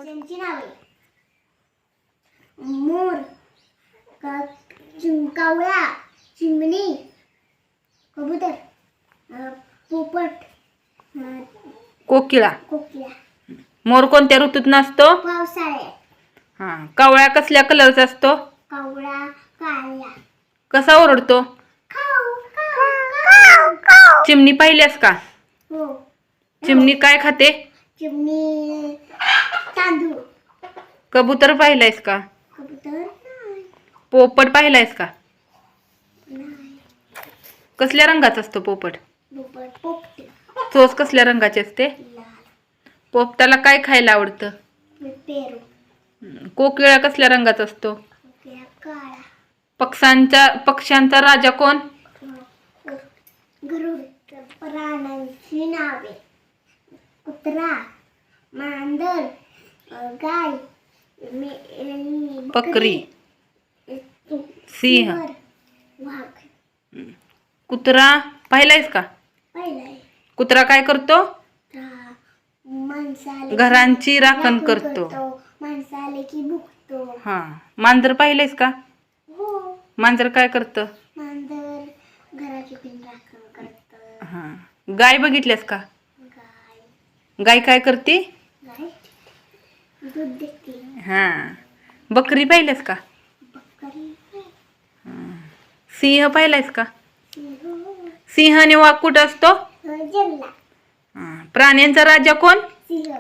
पक्ष्यांची नावे. मोर, कावळा, चिमणी, कबूतर, पोपट, कोकिळा. कोकिळा. मोर कोणत्या ऋतूत नसतो? पावसाळ्यात. हा. कावळा कसल्या कलरचा असतो? कावळा काळ्या. कसा ओरडतो? खाऊ खाऊ खाऊ. चिमणी पाहिल्यास का? हो. चिमणी काय खाते? चिमणी तांदूळ. कबूतर पाहिलायस का? कबूतर नाही. पोपट पाहिलायस का? नाही. कसल्या रंगाचा असतो पोपट? पोपट पोपटी. चोच कसल्या रंगाची असते? लाल. पोपटाला काय खायला आवडतं? पेरू. कोकिळा कसल्या रंगाचा असतो? कोकिळा काळा. पक्ष्यांचा राजा कोण? गरुड. प्राण्यांची नावे. कुत्रा, मांजर, गाय, बकरी, सिंह. वाघ. कुत्रा पाहिलायस का? पाहिलाय. कुत्रा काय करतो? माणसाले घरांची राखण करतो. माणसं आले की भुकतो. हा. मांजर पाहिलेस का? हो. मांजर काय करतं? मांजर घराची पण राखण करतं. हा. गाय बघितल्यास का? गाय. गाय काय करते? गाय दूध देते. हा. बकरी पाहिल्यास का? बकरी. सिंह पाहिलायस का? सिंह. सिंह आणि वाघ कुठं असतो? जंगलात. प्राण्यांचा राजा कोण? सिंह.